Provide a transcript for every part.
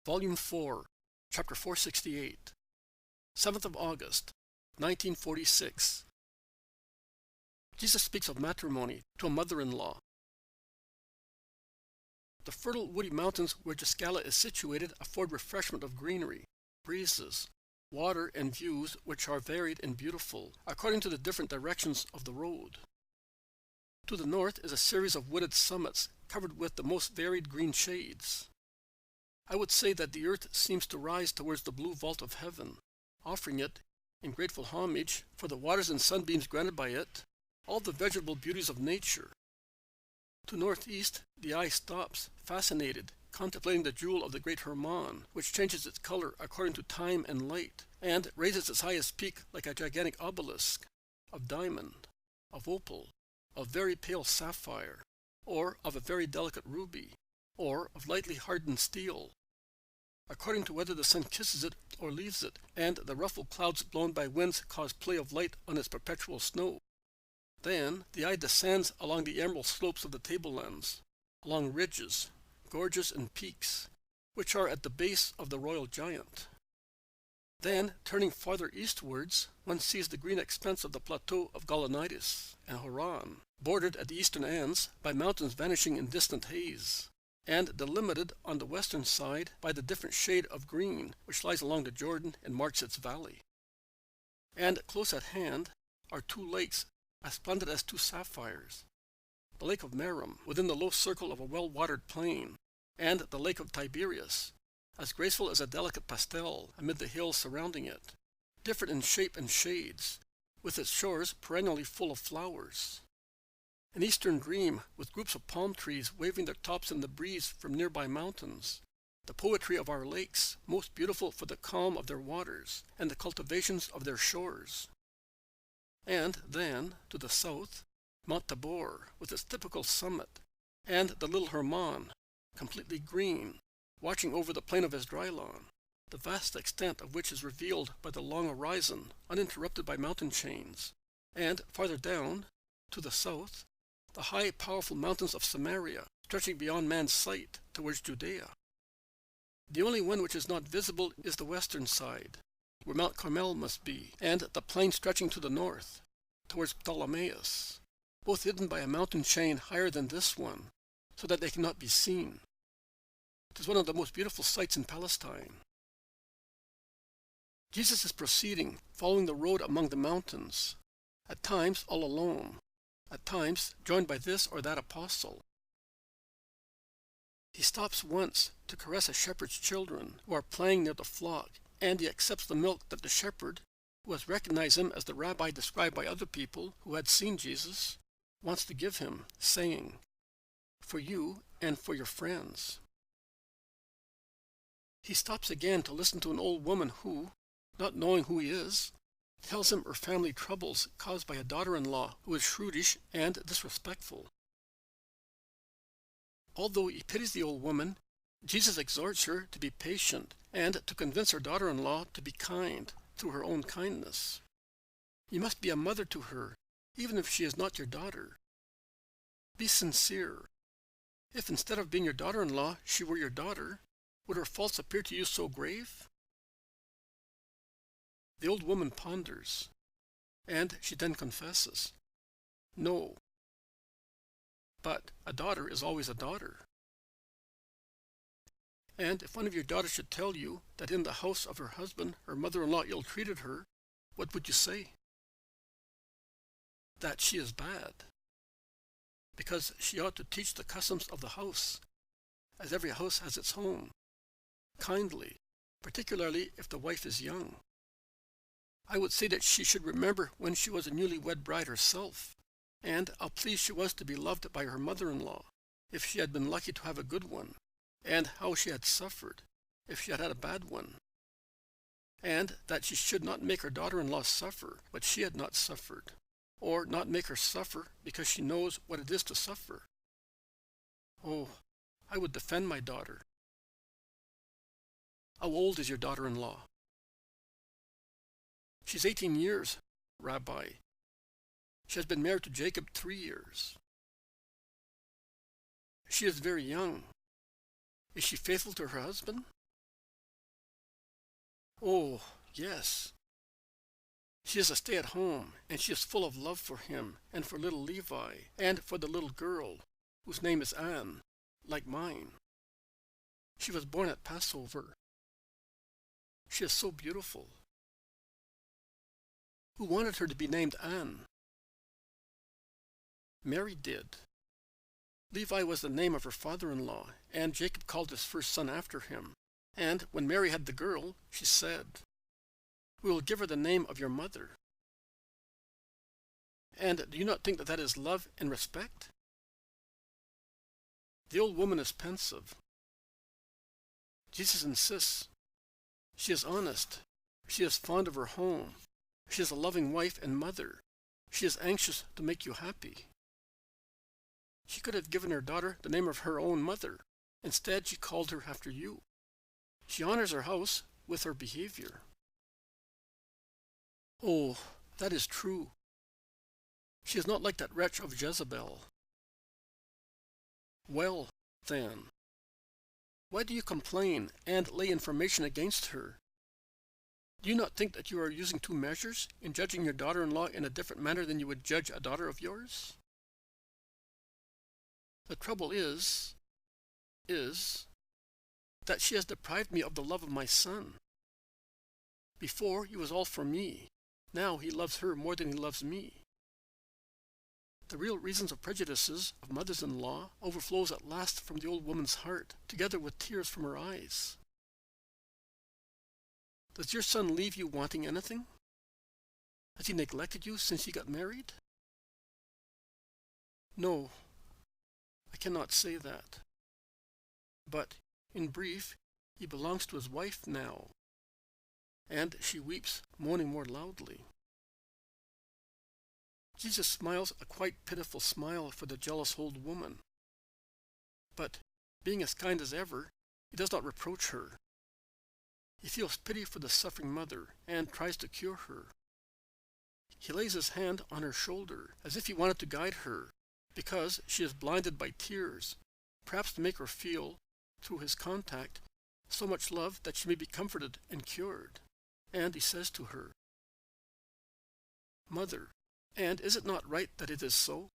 Volume 4, Chapter 468, 7th of August, 1946. Jesus speaks of matrimony to a mother-in-law. The fertile woody mountains where Giscala is situated afford refreshment of greenery, breezes, water, and views which are varied and beautiful, according to the different directions of the road. To the north is a series of wooded summits covered with the most varied green shades. I would say that the earth seems to rise towards the blue vault of heaven, offering it, in grateful homage for the waters and sunbeams granted by it, all the vegetable beauties of nature. To northeast, the eye stops, fascinated, contemplating the jewel of the great Hermon, which changes its color according to time and light, and raises its highest peak like a gigantic obelisk, of diamond, of opal, of very pale sapphire, or of a very delicate ruby, or of lightly hardened steel, according to whether the sun kisses it or leaves it, and the ruffled clouds blown by winds cause play of light on its perpetual snow. Then the eye descends along the emerald slopes of the tablelands, along ridges, gorges, and peaks, which are at the base of the royal giant. Then, turning farther eastwards, one sees the green expanse of the plateau of Gaulonitis and Haran, bordered at the eastern ends by mountains vanishing in distant haze, and delimited on the western side by the different shade of green which lies along the Jordan and marks its valley. And close at hand are two lakes as splendid as two sapphires, the lake of Merom within the low circle of a well-watered plain, and the lake of Tiberias, as graceful as a delicate pastel amid the hills surrounding it, different in shape and shades, with its shores perennially full of flowers. An eastern dream, with groups of palm trees waving their tops in the breeze from nearby mountains, the poetry of our lakes, most beautiful for the calm of their waters and the cultivations of their shores. And then, to the south, Mount Tabor, with its typical summit, and the little Hermon, completely green, watching over the plain of Esdraelon, the vast extent of which is revealed by the long horizon, uninterrupted by mountain chains, and farther down, to the south, the high, powerful mountains of Samaria, stretching beyond man's sight towards Judea. The only one which is not visible is the western side, where Mount Carmel must be, and the plain stretching to the north, towards Ptolemais, both hidden by a mountain chain higher than this one, so that they cannot be seen. It is one of the most beautiful sights in Palestine. Jesus is proceeding, following the road among the mountains, at times all alone, at times joined by this or that apostle. He stops once to caress a shepherd's children who are playing near the flock, and he accepts the milk that the shepherd, who has recognized him as the rabbi described by other people who had seen Jesus, wants to give him, saying, "For you and for your friends." He stops again to listen to an old woman who, not knowing who he is, tells him her family troubles caused by a daughter-in-law who is shrewish and disrespectful. Although he pities the old woman, Jesus exhorts her to be patient and to convince her daughter-in-law to be kind through her own kindness. You must be a mother to her, even if she is not your daughter. Be sincere. If instead of being your daughter-in-law she were your daughter, would her faults appear to you so grave? The old woman ponders, and she then confesses, "No." But a daughter is always a daughter. And if one of your daughters should tell you that in the house of her husband her mother-in-law ill-treated her, what would you say? That she is bad, because she ought to teach the customs of the house, as every house has its home, kindly, particularly if the wife is young. I would say that she should remember when she was a newly-wed bride herself, and how pleased she was to be loved by her mother-in-law, if she had been lucky to have a good one, and how she had suffered, if she had had a bad one, and that she should not make her daughter-in-law suffer what she had not suffered, or not make her suffer because she knows what it is to suffer. Oh, I would defend my daughter. How old is your daughter-in-law? She's 18 years, Rabbi. She has been married to Jacob 3 years. She is very young. Is she faithful to her husband? Oh, yes. She is a stay-at-home, and she is full of love for him, and for little Levi, and for the little girl, whose name is Anne, like mine. She was born at Passover. She is so beautiful. Who wanted her to be named Anne? Mary did. Levi was the name of her father-in-law, and Jacob called his first son after him. And when Mary had the girl, she said, "We will give her the name of your mother." And do you not think that that is love and respect? The old woman is pensive. Jesus insists. She is honest. She is fond of her home. She is a loving wife and mother. She is anxious to make you happy. She could have given her daughter the name of her own mother. Instead, she called her after you. She honors her house with her behavior. Oh, that is true. She is not like that wretch of Jezebel. Well, then, why do you complain and lay information against her? Do you not think that you are using two measures in judging your daughter-in-law in a different manner than you would judge a daughter of yours? The trouble is that she has deprived me of the love of my son. Before, he was all for me. Now he loves her more than he loves me. The real reasons of prejudices of mothers-in-law overflows at last from the old woman's heart, together with tears from her eyes. Does your son leave you wanting anything? Has he neglected you since he got married? No, I cannot say that. But, in brief, he belongs to his wife now. And she weeps, moaning more loudly. Jesus smiles a quite pitiful smile for the jealous old woman. But, being as kind as ever, he does not reproach her. He feels pity for the suffering mother and tries to cure her. He lays his hand on her shoulder as if he wanted to guide her, because she is blinded by tears, perhaps to make her feel, through his contact, so much love that she may be comforted and cured. And he says to her, "Mother, and is it not right that it is so?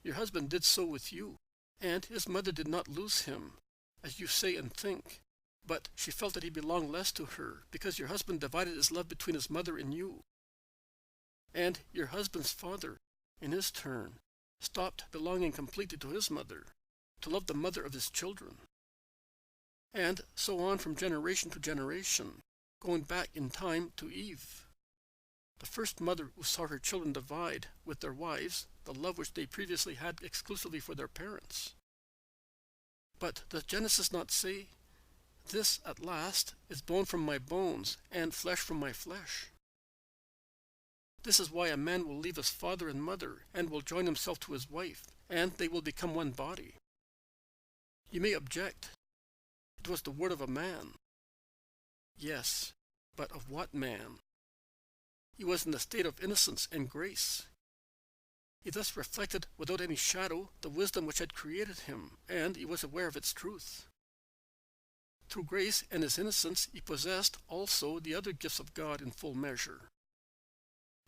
Your husband did so with you, and his mother did not lose him, as you say and think, but she felt that he belonged less to her, because your husband divided his love between his mother and you. And your husband's father, in his turn, stopped belonging completely to his mother, to love the mother of his children. And so on from generation to generation, going back in time to Eve, the first mother who saw her children divide with their wives the love which they previously had exclusively for their parents. But does Genesis not say, 'This at last is bone from my bones and flesh from my flesh'? This is why a man will leave his father and mother and will join himself to his wife, and they will become one body. You may object. It was the word of a man. Yes, but of what man? He was in the state of innocence and grace. He thus reflected without any shadow the wisdom which had created him, and he was aware of its truth. Through grace and his innocence he possessed also the other gifts of God in full measure.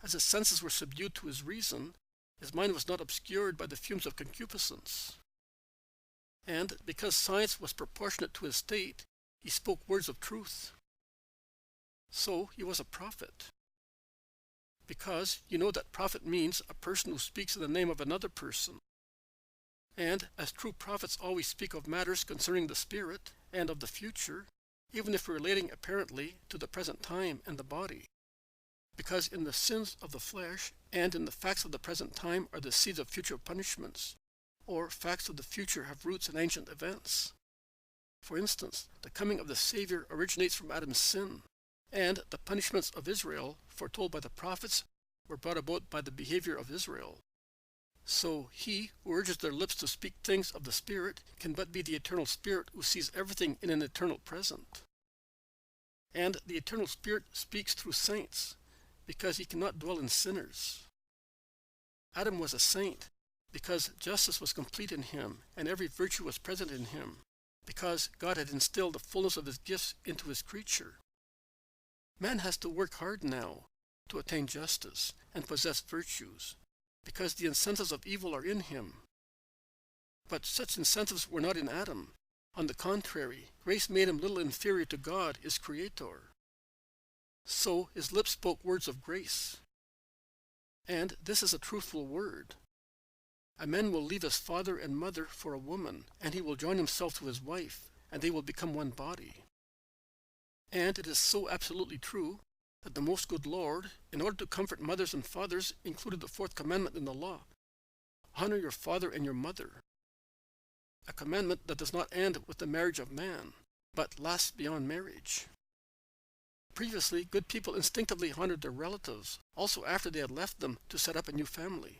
As his senses were subdued to his reason, his mind was not obscured by the fumes of concupiscence. And because science was proportionate to his state, he spoke words of truth. So he was a prophet. Because you know that prophet means a person who speaks in the name of another person. And as true prophets always speak of matters concerning the spirit and of the future, even if relating apparently to the present time and the body. Because in the sins of the flesh and in the facts of the present time are the seeds of future punishments, or facts of the future have roots in ancient events. For instance, the coming of the Savior originates from Adam's sin, and the punishments of Israel, foretold by the prophets, were brought about by the behavior of Israel. So he who urges their lips to speak things of the Spirit can but be the eternal Spirit who sees everything in an eternal present. And the eternal Spirit speaks through saints, because he cannot dwell in sinners. Adam was a saint, because justice was complete in him, and every virtue was present in him, because God had instilled the fullness of his gifts into his creature. Man has to work hard now to attain justice and possess virtues, because the incentives of evil are in him. But such incentives were not in Adam. On the contrary, grace made him little inferior to God, his Creator. So his lips spoke words of grace. And this is a truthful word. A man will leave his father and mother for a woman, and he will join himself to his wife, and they will become one body. And it is so absolutely true that the most good Lord, in order to comfort mothers and fathers, included the fourth commandment in the law: honor your father and your mother. A commandment that does not end with the marriage of man, but lasts beyond marriage. Previously, good people instinctively honored their relatives, also after they had left them to set up a new family.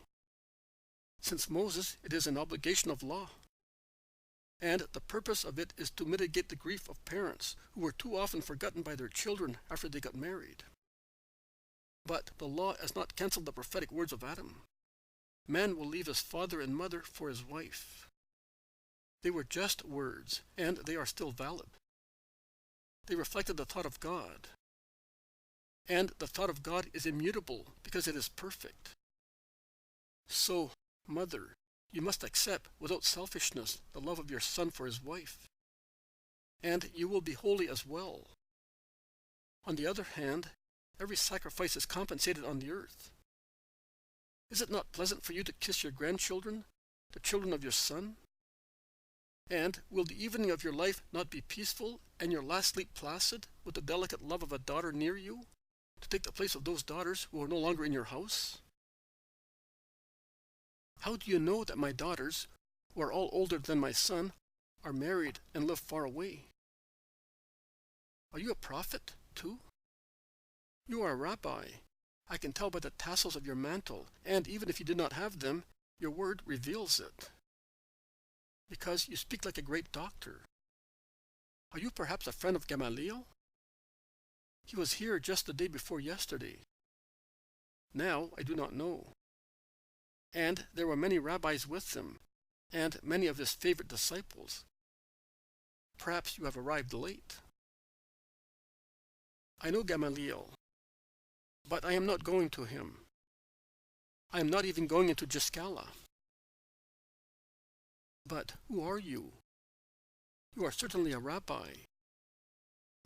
Since Moses, it is an obligation of law. And the purpose of it is to mitigate the grief of parents who were too often forgotten by their children after they got married. But the law has not cancelled the prophetic words of Adam. Man will leave his father and mother for his wife. They were just words, and they are still valid. They reflected the thought of God. And the thought of God is immutable because it is perfect. So, mother, you must accept, without selfishness, the love of your son for his wife. And you will be holy as well. On the other hand, every sacrifice is compensated on the earth. Is it not pleasant for you to kiss your grandchildren, the children of your son? And will the evening of your life not be peaceful, and your last sleep placid, with the delicate love of a daughter near you, to take the place of those daughters who are no longer in your house? How do you know that my daughters, who are all older than my son, are married and live far away? Are you a prophet, too? You are a rabbi. I can tell by the tassels of your mantle, and even if you did not have them, your word reveals it. Because you speak like a great doctor. Are you perhaps a friend of Gamaliel? He was here just the day before yesterday. Now I do not know. And there were many rabbis with him, and many of his favorite disciples. Perhaps you have arrived late. I know Gamaliel, but I am not going to him. I am not even going into Giscala. But who are you? You are certainly a rabbi,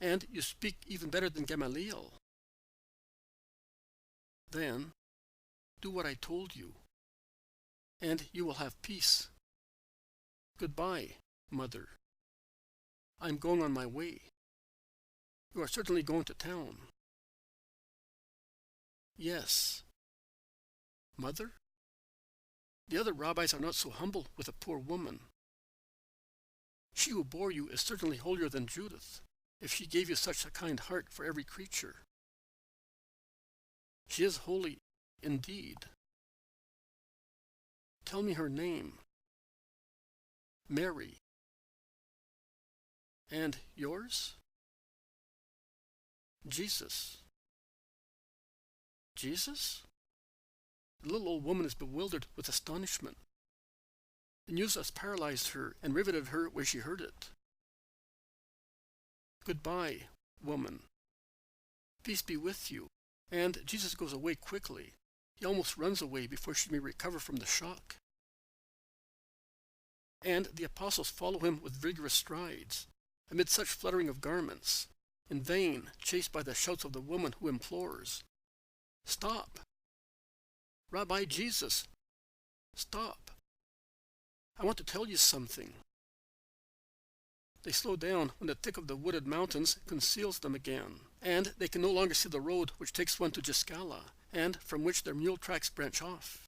and you speak even better than Gamaliel. Then, do what I told you, and you will have peace. Goodbye, mother. I am going on my way. You are certainly going to town. Yes. Mother? The other rabbis are not so humble with a poor woman. She who bore you is certainly holier than Judith, if she gave you such a kind heart for every creature. She is holy indeed. Tell me her name. Mary. And yours? Jesus. Jesus? The little old woman is bewildered with astonishment. The news has paralyzed her and riveted her where she heard it. Goodbye, woman. Peace be with you. And Jesus goes away quickly. He almost runs away before she may recover from the shock. And the apostles follow him with vigorous strides, amid such fluttering of garments, in vain, chased by the shouts of the woman who implores, "Stop! Rabbi Jesus, stop! I want to tell you something." They slow down when the thick of the wooded mountains conceals them again, and they can no longer see the road which takes one to Giscala, and from which their mule tracks branch off.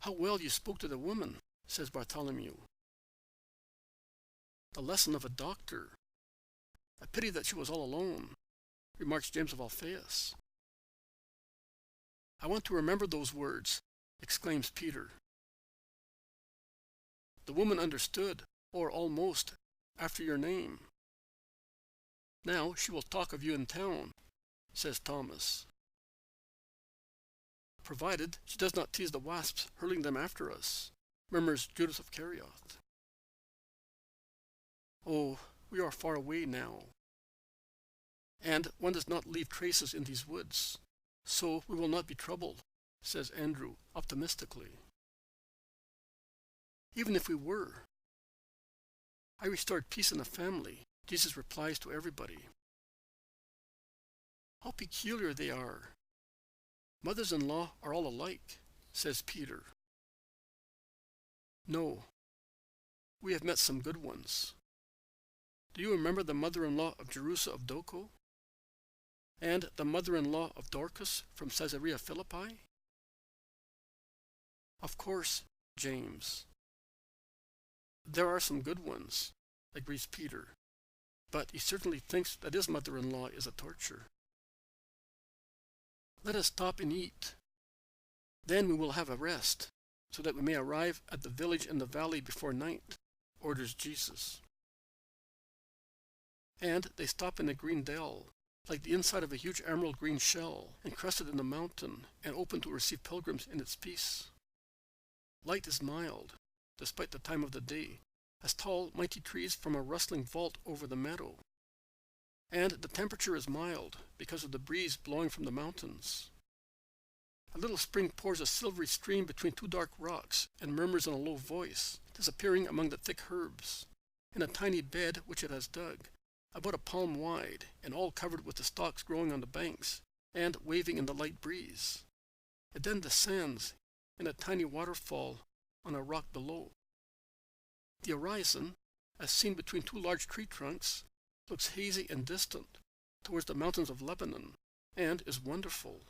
"How well you spoke to the woman," says Bartholomew. "The lesson of a doctor. A pity that she was all alone," remarks James of Alphaeus. "I want to remember those words," exclaims Peter. "The woman understood, or almost, after your name. Now she will talk of you in town," says Thomas. "Provided she does not tease the wasps hurling them after us," murmurs Judas of Kerioth. "Oh, we are far away now." and one does not leave traces in these woods. So we will not be troubled, says Andrew optimistically. Even if we were, I restored peace in the family, Jesus replies to everybody. How peculiar they are. Mothers-in-law are all alike, says Peter. No, we have met some good ones. Do you remember the mother-in-law of Jerusa of Doko? And the mother-in-law of Dorcas from Caesarea Philippi? Of course, James. There are some good ones, agrees Peter, but he certainly thinks that his mother-in-law is a torture. Let us stop and eat. Then we will have a rest, so that we may arrive at the village in the valley before night, orders Jesus. And they stop in a green dell, like the inside of a huge emerald green shell, encrusted in the mountain and open to receive pilgrims in its peace. Light is mild, despite the time of the day, as tall, mighty trees form a rustling vault over the meadow. And the temperature is mild, because of the breeze blowing from the mountains. A little spring pours a silvery stream between two dark rocks and murmurs in a low voice, disappearing among the thick herbs, in a tiny bed which it has dug, about a palm wide, and all covered with the stalks growing on the banks, and waving in the light breeze. It then descends in a tiny waterfall on a rock below. The horizon, as seen between two large tree trunks, looks hazy and distant towards the mountains of Lebanon, and is wonderful.